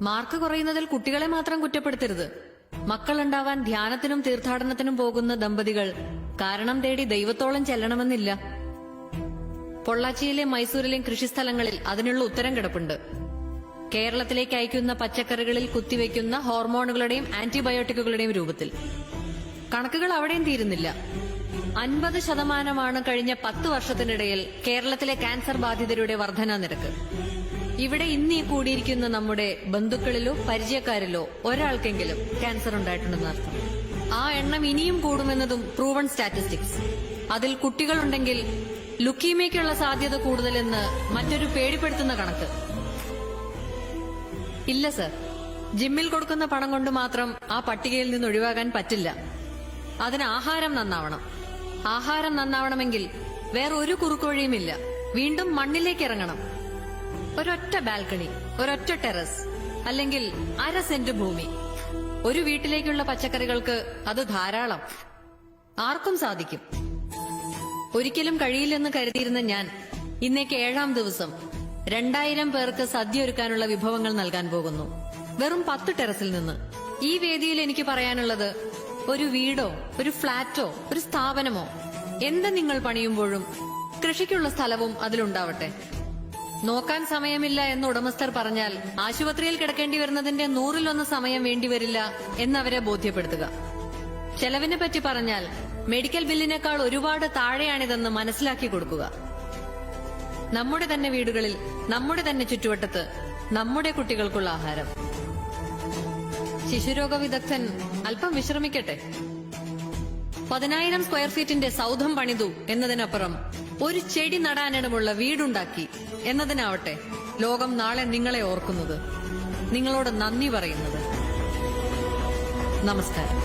Mark കുറയുന്നതിൽ കുട്ടികളെ മാത്രം കുറ്റപ്പെടുത്തരുത്. മക്കളുണ്ടാവാൻ ധ്യാനത്തിനും തീർത്ഥാടനത്തിനും പോകുന്ന ദമ്പതികൾ കാരണം തേടി ദൈവത്തോളം ചെല്ലണമെന്നില്ല. പൊള്ളാച്ചിയിലെ മൈസൂരിലെയും കൃഷിസ്ഥലങ്ങളിൽ അതിനുള്ള ഉത്തരം കിടപ്പുണ്ട്. കേരളത്തിലേക്ക് അയക്കുന്ന പച്ചക്കറികളിൽ കുത്തിവെക്കുന്ന ഹോർമോണുകളുടെയും ആന്റിബയോട്ടിക്കുകളുടെയും രൂപത്തിൽ. കണക്കുകൾ അവിടെയും തീരുന്നില്ല. 50% കഴിഞ്ഞ 10 വർഷത്തിനിടയിൽ കേരളത്തിലെ ക്യാൻസർ ബാധിതരുടെ വർധനാ നിരക്ക്. ഇവിടെ ഇന്നീ കൂടിയിരിക്കുന്ന നമ്മുടെ ബന്ധുക്കളിലോ പരിചയക്കാരിലോ ഒരാൾക്കെങ്കിലും ക്യാൻസർ ഉണ്ടായിട്ടുണ്ടെന്ന് അർത്ഥം. ആ എണ്ണം ഇനിയും കൂടുമെന്നതും പ്രൂവൺ സ്റ്റാറ്റിസ്റ്റിക്സ്. അതിൽ കുട്ടികളുണ്ടെങ്കിൽ ലുക്കീമിയയ്ക്കുള്ള സാധ്യത കൂടുതലെന്ന് മറ്റൊരു പേടിപ്പെടുത്തുന്ന കണക്ക്. ഇല്ല സർ, ജിമ്മിൽ കൊടുക്കുന്ന പണം കൊണ്ട് മാത്രം ആ പട്ടികയിൽ നിന്ന് ഒഴിവാകാൻ പറ്റില്ല. അതിന് ആഹാരം നന്നാവണം. ആഹാരം നന്നാവണമെങ്കിൽ വേറെ ഒരു കുറുക്കുവഴിയുമില്ല. വീണ്ടും മണ്ണിലേക്ക് ഇറങ്ങണം. ഒരൊറ്റ ബാൽക്കണി, ഒരൊറ്റ ടെറസ്, അല്ലെങ്കിൽ 1/2 സെന്റ് ഭൂമി. ഒരു വീട്ടിലേക്കുള്ള പച്ചക്കറികൾക്ക് അത് ധാരാളം. ആർക്കും സാധിക്കും. ഒരിക്കലും കഴിയില്ലെന്ന് കരുതിയിരുന്ന ഞാൻ ഇന്നേക്ക് 7ാം ദിവസം 2000 പേർക്ക് സദ്യ ഒരുക്കാനുള്ള വിഭവങ്ങൾ നൽകാൻ പോകുന്നു. വെറും 10 ടെറസിൽ നിന്ന്. ഈ വേദിയിൽ എനിക്ക് പറയാനുള്ളത്, ഒരു വീടോ ഒരു ഫ്ളാറ്റോ ഒരു സ്ഥാപനമോ എന്ത് നിങ്ങൾ പണിയുമ്പോഴും കൃഷിക്കുള്ള സ്ഥലവും അതിലുണ്ടാവട്ടെ. നോക്കാൻ സമയമില്ല എന്ന് ഉടമസ്ഥർ പറഞ്ഞാൽ ആശുപത്രിയിൽ കിടക്കേണ്ടി വരുന്നതിന്റെ 100-1 സമയം വേണ്ടിവരില്ല എന്നവരെ ബോധ്യപ്പെടുത്തുക. ചെലവിനെ പറ്റി പറഞ്ഞാൽ മെഡിക്കൽ ബില്ലിനേക്കാൾ ഒരുപാട് താഴെയാണിതെന്ന് മനസ്സിലാക്കി കൊടുക്കുക. നമ്മുടെ തന്നെ വീടുകളിൽ, നമ്മുടെ തന്നെ ചുറ്റുവട്ടത്ത് നമ്മുടെ കുട്ടികൾക്കുള്ള ആഹാരം. ശിശുരോഗ വിദഗ്ധൻ അല്പം വിശ്രമിക്കട്ടെ. 10,000 സ്ക്വയർ ഫീറ്റിന്റെ സൗധം പണിതു എന്നതിനപ്പുറം ഒരു ചെടി നടാനിടമുള്ള വീടുണ്ടാക്കി എന്നതിനാവട്ടെ ലോകം നാളെ നിങ്ങളെ ഓർക്കുന്നത്, നിങ്ങളോട് നന്ദി പറയുന്നത്. നമസ്കാരം.